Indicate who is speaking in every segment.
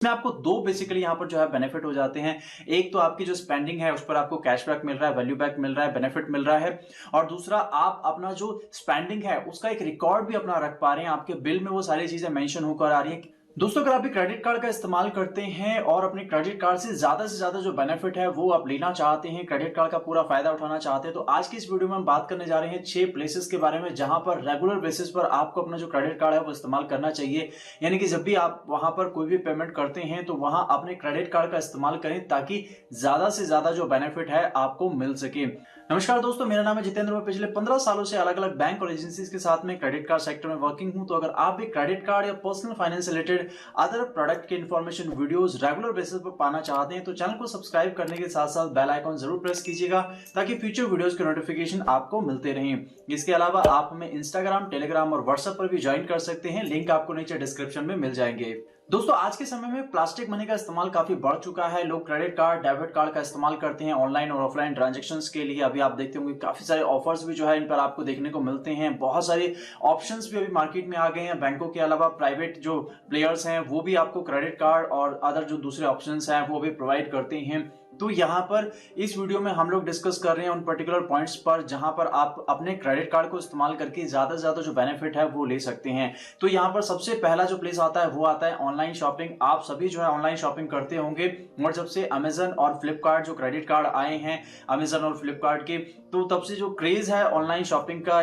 Speaker 1: में आपको दो बेसिकली यहाँ पर जो है बेनिफिट हो जाते हैं। एक तो आपकी जो स्पेंडिंग है उस पर आपको कैशबैक मिल रहा है, वैल्यू बैक मिल रहा है, बेनिफिट मिल रहा है। और दूसरा, आप अपना जो स्पेंडिंग है उसका एक रिकॉर्ड भी अपना रख पा रहे हैं, आपके बिल में वो सारी चीजें मेंशन होकर आ रही है। दोस्तों, अगर आप भी क्रेडिट कार्ड का इस्तेमाल करते हैं और अपने क्रेडिट कार्ड से ज्यादा जो बेनिफिट है वो आप लेना चाहते हैं, क्रेडिट कार्ड का पूरा फायदा उठाना चाहते हैं, तो आज की इस वीडियो में हम बात करने जा रहे हैं 6 प्लेसेस के बारे में जहां पर रेगुलर बेसिस पर आपको अपना जो क्रेडिट कार्ड है वो इस्तेमाल करना चाहिए। यानी कि जब भी आप वहां पर कोई भी पेमेंट करते हैं तो वहां अपने क्रेडिट कार्ड का इस्तेमाल करें ताकि ज्यादा से ज्यादा जो बेनिफिट है आपको मिल सके। नमस्कार दोस्तों, मेरा नाम है जितेंद्र। मैं पिछले 15 सालों से अलग अलग बैंक और एजेंसीज के साथ में क्रेडिट कार्ड सेक्टर में वर्किंग हूं। तो अगर आप भी क्रेडिट कार्ड या personal finance related other product के इन्फॉर्मेशन वीडियोस रेगुलर बेसिस पर पाना चाहते हैं तो चैनल को सब्सक्राइब करने के साथ साथ बेल आइकॉन जरूर प्रेस कीजिएगा ताकि फ्यूचर वीडियोस के नोटिफिकेशन आपको मिलते रहें। इसके अलावा आप हमें इंस्टाग्राम, टेलीग्राम और व्हाट्सएप पर भी ज्वाइन कर सकते हैं, लिंक आपको नीचे डिस्क्रिप्शन में मिल जाएंगे। दोस्तों, आज के समय में प्लास्टिक मनी का इस्तेमाल काफी बढ़ चुका है। लोग क्रेडिट कार्ड, डेबिट कार्ड का इस्तेमाल करते हैं ऑनलाइन और ऑफलाइन ट्रांजैक्शंस के लिए। अभी आप देखते होंगे काफी सारे ऑफर्स भी जो है इन पर आपको देखने को मिलते हैं। बहुत सारे ऑप्शंस भी अभी मार्केट में आ गए हैं। बैंकों के अलावा प्राइवेट जो प्लेयर्स हैं वो भी आपको क्रेडिट कार्ड और अदर जो दूसरे ऑप्शंस हैं वो भी प्रोवाइड करते हैं। तो यहाँ पर इस वीडियो में हम लोग डिस्कस कर रहे हैं उन पर्टिकुलर पॉइंट्स पर जहां पर आप अपने क्रेडिट कार्ड को इस्तेमाल करके ज्यादा से ज्यादा जो बेनिफिट है वो ले सकते हैं। तो यहाँ पर सबसे पहला जो प्लेस आता है वो आता है ऑनलाइन शॉपिंग। आप सभी जो है ऑनलाइन शॉपिंग करते होंगे और जब से अमेजन और फ्लिपकार्ट जो क्रेडिट कार्ड आए हैं, अमेजन और फ्लिपकार्ट के, तो तब से जो क्रेज है ऑनलाइन शॉपिंग का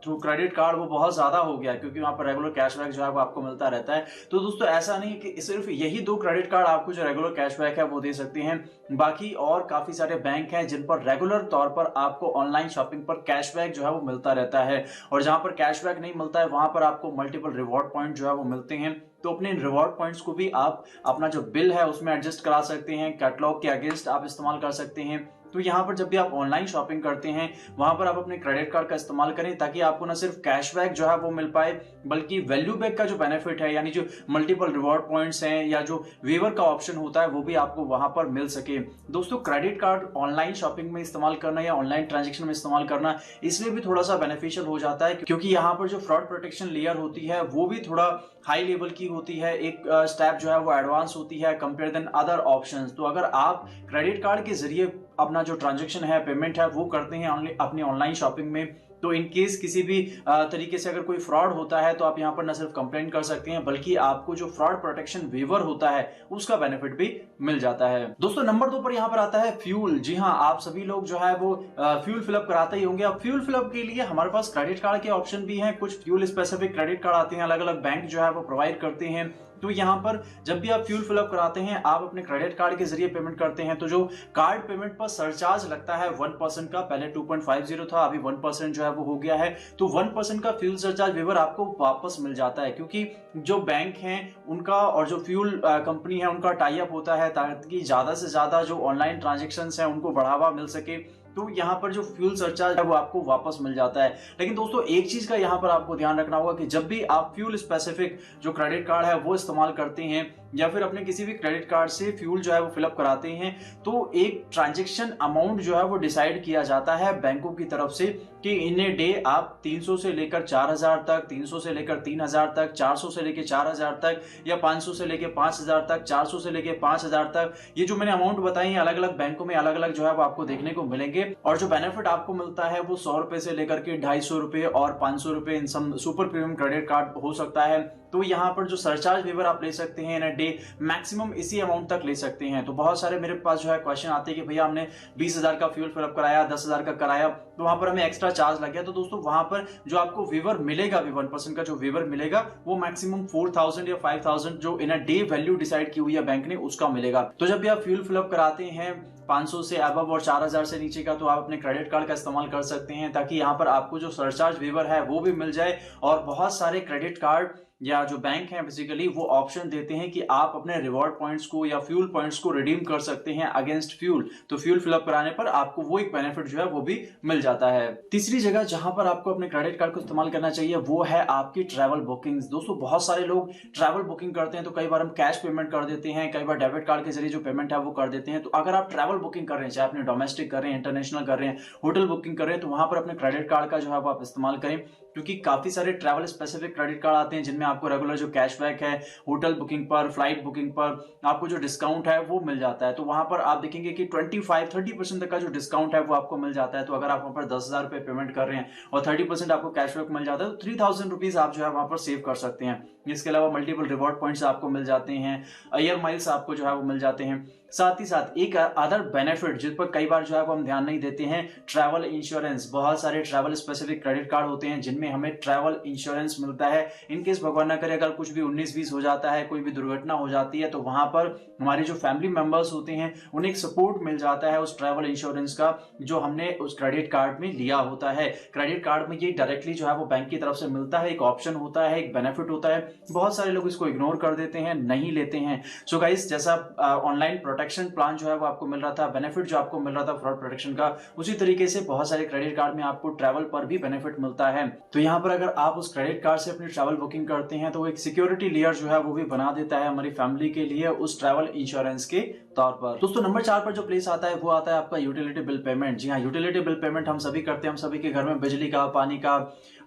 Speaker 1: थ्रू क्रेडिट कार्ड वो बहुत ज्यादा हो गया, क्योंकि वहां पर रेगुलर कैशबैक जो है वो आपको मिलता रहता है। तो दोस्तों, ऐसा नहीं कि सिर्फ यही दो क्रेडिट कार्ड आपको जो रेगुलर कैशबैक है वो दे सकते हैं, बाकी और काफी सारे बैंक हैं जिन पर रेगुलर तौर पर आपको ऑनलाइन शॉपिंग पर कैशबैक जो है वो मिलता रहता है। और जहां पर कैशबैक नहीं मिलता है वहां पर आपको मल्टीपल रिवॉर्ड पॉइंट जो है वो मिलते हैं। तो अपने रिवॉर्ड पॉइंट्स को भी आप अपना जो बिल है उसमें एडजस्ट करा सकते हैं, कैटलॉग के अगेंस्ट आप इस्तेमाल कर सकते हैं। तो यहाँ पर जब भी आप ऑनलाइन शॉपिंग करते हैं वहां पर आप अपने क्रेडिट कार्ड का इस्तेमाल करें ताकि आपको न सिर्फ कैशबैक जो है वो मिल पाए बल्कि वैल्यू बैक का जो बेनिफिट है, यानी जो मल्टीपल रिवॉर्ड पॉइंट्स हैं या जो वेवर का ऑप्शन होता है वो भी आपको वहां पर मिल सके। दोस्तों, क्रेडिट कार्ड ऑनलाइन शॉपिंग में इस्तेमाल करना या ऑनलाइन ट्रांजेक्शन में इस्तेमाल करना इसलिए भी थोड़ा सा बेनिफिशियल हो जाता है क्योंकि यहाँ पर जो फ्रॉड प्रोटेक्शन लेयर होती है वो भी थोड़ा हाई लेवल की होती है, एक स्टेप जो है वो एडवांस होती है कंपेयर देन अदर ऑप्शंस। तो अगर आप क्रेडिट कार्ड के जरिए अपना जो ट्रांजैक्शन है, पेमेंट है वो करते हैं अपनी ऑनलाइन शॉपिंग में, तो इन केस किसी भी तरीके से अगर कोई फ्रॉड होता है तो आप यहाँ पर न सिर्फ कंप्लेंट कर सकते हैं बल्कि आपको जो फ्रॉड प्रोटेक्शन वेवर होता है उसका बेनिफिट भी मिल जाता है। दोस्तों, नंबर 2 पर यहाँ पर आता है फ्यूल। जी हाँ, आप सभी लोग जो है वो फ्यूल फिलअप कराते ही होंगे। अब फ्यूल फिलअप के लिए हमारे पास क्रेडिट कार्ड के ऑप्शन भी हैं। कुछ फ्यूल स्पेसिफिक क्रेडिट कार्ड आते हैं, अलग अलग बैंक जो है वो प्रोवाइड करते हैं। तो यहाँ पर जब भी आप फ्यूल फिलअप कराते हैं, आप अपने क्रेडिट कार्ड के जरिए पेमेंट करते हैं तो जो कार्ड पेमेंट पर सरचार्ज लगता है 1% का, पहले 2.50 था, अभी 1% जो है वो हो गया है। तो 1% का फ्यूल सरचार्ज वेवर आपको वापस मिल जाता है क्योंकि जो बैंक हैं उनका और जो फ्यूल कंपनी है उनका टाई अप होता है ताकि ज्यादा से ज्यादा जो ऑनलाइन ट्रांजेक्शन है उनको बढ़ावा मिल सके। तो यहाँ पर जो फ्यूल सरचार्ज है वो आपको वापस मिल जाता है। लेकिन दोस्तों, एक चीज का यहाँ पर आपको ध्यान रखना होगा कि जब भी आप फ्यूल स्पेसिफिक जो क्रेडिट कार्ड है वो इस्तेमाल करते हैं या फिर अपने किसी भी क्रेडिट कार्ड से फ्यूल जो है वो फिलअप कराते हैं तो एक ट्रांजैक्शन अमाउंट जो है वो डिसाइड किया जाता है बैंकों की तरफ से कि इन ए डे आप 300 से लेकर 4000 तक, 300 से लेकर 3000 तक, 400 से लेकर 4000 तक या 500 से लेकर 5000 तक, 400 से लेकर 5000 तक, ये जो मैंने अमाउंट बताई है अलग अलग बैंकों में अलग अलग जो है वो आपको देखने को मिलेंगे। और जो बेनिफिट आपको मिलता है वो 100 रुपए से लेकर के 250 रुपए और 500 रुपए इन सब सुपर प्रीमियम क्रेडिट कार्ड हो सकता है। तो यहाँ पर जो सरचार्ज वेवर आप ले सकते हैं इन अ डे मैक्सिमम इसी अमाउंट तक ले सकते हैं। तो बहुत सारे मेरे पास जो है क्वेश्चन आते हैं कि भैया हमने 20,000 का फ्यूल फिलअप कराया, 10,000 का कराया, तो वहां पर हमें एक्स्ट्रा चार्ज लग गया। तो दोस्तों, वहां पर जो आपको वेवर मिलेगा भी 1% का जो वेवर मिलेगा वो मैक्सिमम 4,000 या 5,000 जो इन अ डे वैल्यू डिसाइड की हुई है बैंक ने उसका मिलेगा। तो जब भी आप फ्यूल फिलअप कराते हैं 500 से अबव और 4,000 से नीचे का तो आप अपने क्रेडिट कार्ड का इस्तेमाल कर सकते हैं ताकि यहाँ पर आपको जो सरचार्ज वेवर है वो भी मिल जाए। और बहुत सारे क्रेडिट कार्ड या जो बैंक है बेसिकली वो ऑप्शन देते हैं कि आप अपने रिवॉर्ड पॉइंट्स को या फ्यूल पॉइंट्स को रिडीम कर सकते हैं अगेंस्ट फ्यूल। तो फ्यूल फिलअप कराने पर आपको वो एक बेनिफिट जो है वो भी मिल जाता है। तीसरी जगह जहां पर आपको अपने क्रेडिट कार्ड को इस्तेमाल करना चाहिए वो है आपकी ट्रैवल बुकिंग्स। दोस्तों, बहुत सारे लोग ट्रैवल बुकिंग करते हैं तो कई बार हम कैश पेमेंट कर देते हैं, कई बार डेबिट कार्ड के जरिए जो पेमेंट है वो कर देते हैं। तो अगर आप ट्रैवल बुकिंग कर रहे हैं, चाहे अपने डोमेस्टिक कर रहे हैं, इंटरनेशनल कर रहे हैं, होटल बुकिंग कर रहे हैं, तो वहां पर अपने क्रेडिट कार्ड का जो है वो आप इस्तेमाल करें क्योंकि काफी सारे ट्रैवल स्पेसिफिक क्रेडिट कार्ड आते हैं जिनमें आपको रेगुलर जो कैशबैक है होटल बुकिंग पर, फ्लाइट बुकिंग पर आपको जो डिस्काउंट है वो मिल जाता है। तो वहां पर आप देखेंगे कि 25-30% तक का जो डिस्काउंट है वो आपको मिल जाता है। तो अगर आप वहां पर 10,000 रुपए पेमेंट कर रहे हैं और 30% आपको कैशबैक मिल जाता है तो 3,000 रुपीज आप जो है वहां पर सेव कर सकते हैं। इसके अलावा मल्टीपल रिवॉर्ड पॉइंट्स आपको मिल जाते हैं, एयर माइल्स आपको जो है वो मिल जाते हैं। साथ ही साथ एक अदर बेनिफिट जिस पर कई बार जो है वो हम ध्यान नहीं देते हैं, ट्रैवल इंश्योरेंस। बहुत सारे ट्रैवल स्पेसिफिक क्रेडिट कार्ड होते हैं जिनमें हमें ट्रैवल इंश्योरेंस मिलता है। इनकेस भगवान ना करे अगर कुछ भी 19-20 हो जाता है, कोई भी दुर्घटना हो जाती है, तो वहां पर हमारे जो फैमिली मेंबर्स होते हैं उन्हें एक सपोर्ट मिल जाता है उस ट्रैवल इंश्योरेंस का जो हमने उस क्रेडिट कार्ड में लिया होता है। क्रेडिट कार्ड में ये डायरेक्टली जो है वो बैंक की तरफ से मिलता है, एक ऑप्शन होता है, एक बेनिफिट होता है। बहुत सारे लोग इसको इग्नोर कर देते हैं, नहीं लेते हैं। सो गाइस, जैसा ऑनलाइन प्रोटेक्शन प्लान जो है वो आपको मिल रहा था, बेनिफिट जो आपको मिल रहा था फ्रॉड प्रोटेक्शन का, उसी तरीके से बहुत सारे क्रेडिट कार्ड में आपको ट्रैवल पर भी बेनिफिट मिलता है। तो यहाँ पर अगर आप उस क्रेडिट कार्ड से अपनी ट्रैवल बुकिंग करते हैं तो एक सिक्योरिटी लेयर जो है वो भी बना देता है हमारी फैमिली के लिए उस ट्रैवल इंश्योरेंस के तौर पर। दोस्तों, नंबर 4 पर जो प्लेस आता है वो आता है आपका यूटिलिटी बिल पेमेंट। जी हाँ, यूटिलिटी बिल पेमेंट हम सभी करते हैं। हम सभी के घर में बिजली का, पानी का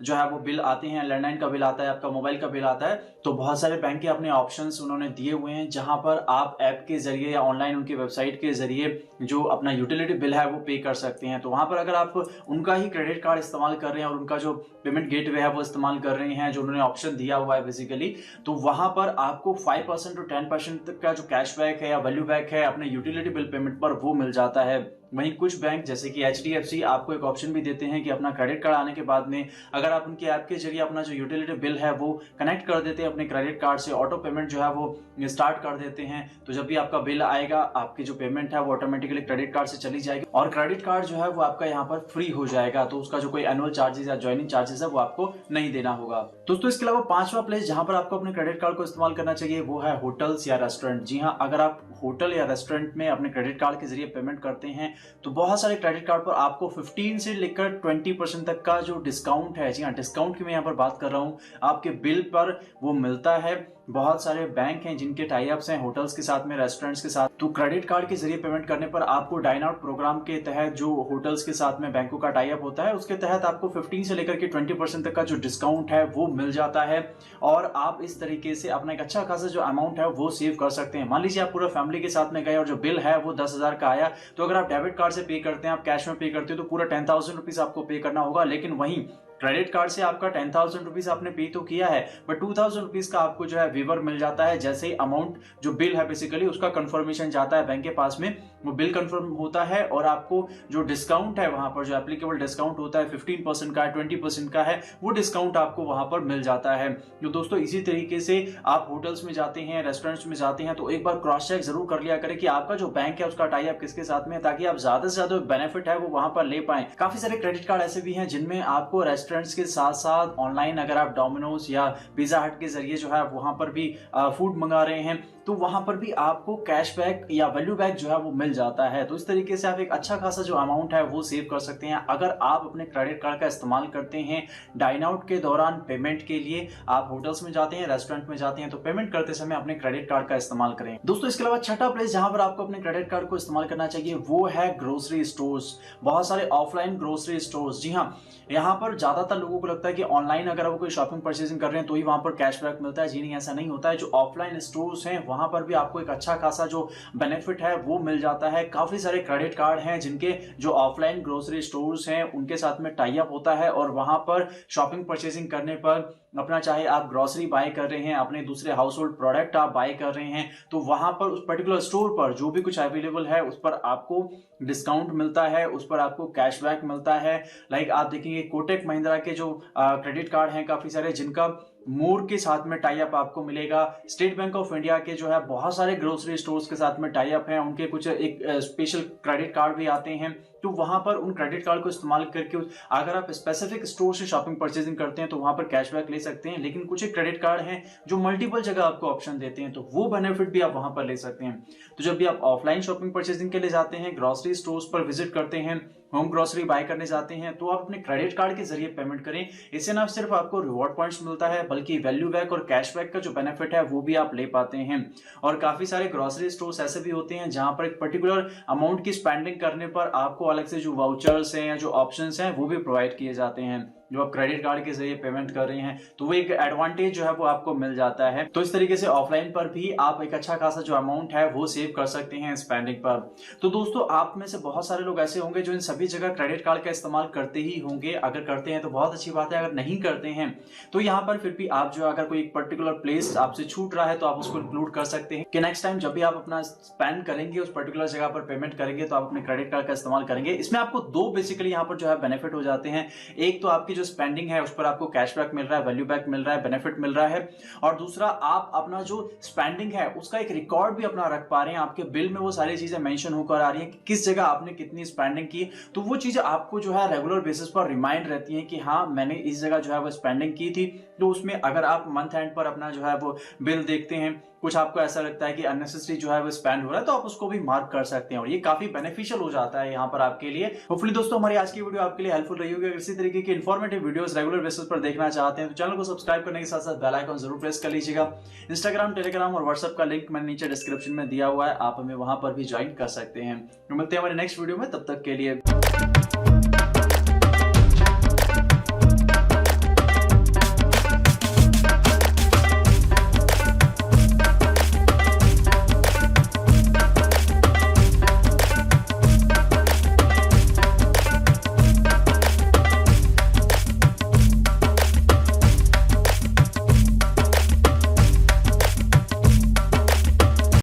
Speaker 1: जो है वो बिल आते हैं, लैंडलाइन का बिल आता है, आपका मोबाइल का बिल आता है। तो बहुत सारे बैंक के अपने ऑप्शंस उन्होंने दिए हुए हैं जहां पर आप ऐप के जरिए या ऑनलाइन उनकी वेबसाइट के जरिए जो अपना यूटिलिटी बिल है वो पे कर सकते हैं। तो वहां पर अगर आप उनका ही क्रेडिट कार्ड इस्तेमाल कर रहे हैं और उनका जो पेमेंट गेटवे है वो इस्तेमाल कर रहे हैं, जो उन्होंने ऑप्शन दिया हुआ है बेसिकली, तो वहां पर आपको 5% to 10% तक का जो कैशबैक है या वैल्यू बैक है अपने यूटिलिटी बिल पेमेंट पर वो मिल जाता है। वहीं कुछ बैंक जैसे कि HDFC आपको एक ऑप्शन भी देते हैं कि अपना क्रेडिट कार्ड आने के बाद में अगर आप उनके ऐप के जरिए अपना जो यूटिलिटी बिल है वो कनेक्ट कर देते हैं अपने क्रेडिट कार्ड से, ऑटो पेमेंट जो है वो स्टार्ट कर देते हैं, तो जब भी आपका बिल आएगा आपकी जो पेमेंट है वो ऑटोमेटिकली क्रेडिट कार्ड से चली जाएगी और क्रेडिट कार्ड जो है वो आपका यहाँ पर फ्री हो जाएगा। तो उसका जो कोई एनुअल चार्जेस या ज्वाइनिंग चार्जेस है वो आपको नहीं देना होगा। दोस्तों, इसके अलावा 5वां प्लेस जहां पर आपको अपने क्रेडिट कार्ड को इस्तेमाल करना चाहिए वो है होटल्स या रेस्टोरेंट। जी हाँ, अगर आप होटल या रेस्टोरेंट में अपने क्रेडिट कार्ड के जरिए पेमेंट करते हैं तो बहुत सारे क्रेडिट कार्ड पर आपको 15 से लेकर 20% तक का जो डिस्काउंट है, जी हाँ, डिस्काउंट की मैं यहाँ पर बात कर रहा हूँ, आपके बिल पर वो मिलता है। बहुत सारे बैंक हैं जिनके टाई अप्स हैं होटल्स के साथ में, रेस्टोरेंट्स के साथ। तो क्रेडिट कार्ड के जरिए पेमेंट करने पर आपको डाइन आउट प्रोग्राम के तहत जो होटल्स के साथ में बैंकों का टाई अप होता है उसके तहत आपको 15 से लेकर के 20% तक का जो डिस्काउंट है वो मिल जाता है और आप इस तरीके से अपना एक अच्छा खासा जो अमाउंट है वो सेव कर सकते हैं। मान लीजिए आप पूरा फैमिली के साथ में गए और जो बिल है वो 10,000 का आया, तो अगर आप डेबिट कार्ड से पे करते हैं, आप कैश में पे करते हो, तो पूरा 10,000 रुपीज आपको पे करना होगा। लेकिन वहीं क्रेडिट कार्ड से आपका 10,000 रुपीज आपने पे तो किया है, बट 2,000 रुपीज का आपको जो है वेवर मिल जाता है। जैसे ही अमाउंट जो बिल है बेसिकली उसका कंफर्मेशन जाता है बैंक के पास में, वो बिल कंफर्म होता है और आपको जो डिस्काउंट है वहां पर जो एप्लीकेबल डिस्काउंट होता है 15% का है, 20% का है, वो डिस्काउंट आपको वहां पर मिल जाता है। तो दोस्तों, इसी तरीके से आप होटल्स में जाते हैं, रेस्टोरेंट्स में जाते हैं, तो एक बार क्रॉस चेक जरूर कर लिया करें कि आपका जो बैंक है उसका टाई अप किसके साथ में है, ताकि आप ज्यादा से ज्यादा बेनिफिट है वो वहां पर ले पाए। काफी सारे क्रेडिट कार्ड ऐसे भी हैं जिनमें आपको रेस्टोरेंट्स के साथ साथ ऑनलाइन अगर आप डोमिनोज या पिज्जा हट के जरिए जो है वहां पर भी फूड मंगा रहे हैं तो वहां पर भी आपको कैशबैक या वैल्यू बैक जो है वो मिल जाता है। तो इस तरीके से आप एक अच्छा खासा जो अमाउंट है वो सेव कर सकते हैं अगर आप अपने क्रेडिट कार्ड का इस्तेमाल करते हैं डाइन आउट के दौरान पेमेंट के लिए। आप होटल्स में जाते हैं, रेस्टोरेंट में जाते हैं, तो पेमेंट करते समय अपने क्रेडिट कार्ड का इस्तेमाल करें। दोस्तों, इसके अलावा छठा प्लेस जहां पर आपको अपने क्रेडिट कार्ड को इस्तेमाल करना चाहिए वो है ग्रोसरी स्टोर्स। बहुत सारे ऑफलाइन ग्रोसरी स्टोर्स। जी हाँ, यहाँ पर ज्यादातर लोगों को लगता है कि ऑनलाइन अगर आप कोई शॉपिंग परचेसिंग कर रहे हैं तो ही वहां पर कैशबैक मिलता है। जी नहीं, ऐसा नहीं होता है। जो ऑफलाइन स्टोर्स हैं वहां पर भी आपको एक अच्छा खासा जो बेनिफिट है वो मिल जाता है। काफी सारे क्रेडिट कार्ड हैं जिनके जो ऑफलाइन ग्रोसरी स्टोर्स हैं उनके साथ में टाई अप होता है और वहां पर शॉपिंग परचेसिंग करने पर अपना, चाहे आप ग्रोसरी बाय कर रहे हैं, अपने दूसरे हाउस होल्ड प्रोडक्ट आप बाय कर रहे हैं, तो वहां पर उस पर्टिकुलर स्टोर पर जो भी कुछ अवेलेबल है उस पर आपको डिस्काउंट मिलता है, उस पर आपको कैशबैक मिलता है। लाइक आप देखेंगे कोटक महिंद्रा के जो क्रेडिट कार्ड हैं काफी सारे जिनका मोर के साथ में टाई अप आपको मिलेगा। स्टेट बैंक ऑफ इंडिया के जो है बहुत सारे ग्रोसरी स्टोर्स के साथ में टाई अप है, उनके कुछ एक स्पेशल क्रेडिट कार्ड भी आते हैं। तो वहां पर उन क्रेडिट कार्ड को इस्तेमाल करके अगर आप स्पेसिफिक स्टोर से शॉपिंग परचेसिंग करते हैं तो वहां पर कैशबैक ले सकते हैं। लेकिन कुछ एक क्रेडिट कार्ड हैं जो मल्टीपल जगह आपको ऑप्शन देते हैं, तो वो बेनिफिट भी आप वहां पर ले सकते हैं। तो जब भी आप ऑफलाइन शॉपिंग परचेसिंग के लिए जाते हैं, ग्रोसरी स्टोर्स पर विजिट करते हैं, होम ग्रोसरी बाय करने जाते हैं, तो आप अपने क्रेडिट कार्ड के जरिए पेमेंट करें। इससे ना सिर्फ आपको रिवॉर्ड पॉइंट्स मिलता है बल्कि वैल्यू बैक और कैशबैक का जो बेनिफिट है वो भी आप ले पाते हैं। और काफी सारे ग्रोसरी स्टोर्स ऐसे भी होते हैं जहां पर एक पर्टिकुलर अमाउंट की स्पेंडिंग करने पर आपको अलग से जो वाउचर्स हैं या जो ऑप्शंस हैं वो भी प्रोवाइड किए जाते हैं। जो आप क्रेडिट कार्ड के जरिए पेमेंट कर रहे हैं, तो वो एक एडवांटेज जो है वो आपको मिल जाता है। तो इस तरीके से ऑफलाइन पर भी आप एक अच्छा खासा जो अमाउंट है वो सेव कर सकते हैं स्पेंडिंग पर। तो दोस्तों, आप में से बहुत सारे लोग ऐसे होंगे जो इन सभी जगह क्रेडिट कार्ड का इस्तेमाल करते ही होंगे। अगर करते हैं तो बहुत अच्छी बात है, अगर नहीं करते हैं तो यहाँ पर फिर भी आप जो अगर कोई पर्टिकुलर प्लेस आपसे छूट रहा है तो आप उसको इंक्लूड कर सकते हैं कि नेक्स्ट टाइम जब भी आप अपना स्पेंड करेंगे, उस पर्टिकुलर जगह पर पेमेंट करेंगे, तो आप अपने क्रेडिट कार्ड का इस्तेमाल करेंगे। इसमें आपको दो बेसिकली यहाँ पर जो है बेनिफिट हो जाते हैं। एक तो आपकी जो स्पेंडिंग है उस पर आपको कैशबैक मिल रहा है, वैल्यू बैक मिल रहा है, बेनिफिट मिल रहा है, और दूसरा आप अपना जो स्पेंडिंग है उसका एक रिकॉर्ड भी अपना रख पा रहे हैं। आपके बिल में वो सारी चीजें मेंशन होकर आ रही हैं कि किस जगह आपने कितनी स्पेंडिंग की, तो वो चीजें आपको जो है रेगुलर बेसिस पर रिमाइंड रहती हैं कि हाँ, मैंने इस जगह जो है वो स्पेंडिंग की थी। तो उसमें अगर आप मंथ एंड पर अपना जो है वो बिल देखते हैं, कुछ आपको ऐसा लगता है कि अननेसेसरी जो है वो स्पेंड हो रहा है, तो आप उसको भी मार्क कर सकते हैं और ये काफी बेनिफिशियल हो जाता है यहाँ पर आपके लिए। होपफुली दोस्तों, हमारी आज की वीडियो आपके लिए हेल्पफुल रही होगी। अगर इसी तरीके की इन्फॉर्मेटिव वीडियोस रेगुलर बेसिस पर देखना चाहते हैं तो चैनल को सब्सक्राइब करने के साथ साथ बेल आइकन जरूर प्रेस कर लीजिएगा। इंस्टाग्राम, टेलीग्राम और व्हाट्सएप का लिंक मैंने नीचे डिस्क्रिप्शन में दिया हुआ है, आप हमें वहां पर भी ज्वाइन कर सकते हैं। मिलते हैं हमारे नेक्स्ट वीडियो में, तब तक के लिए।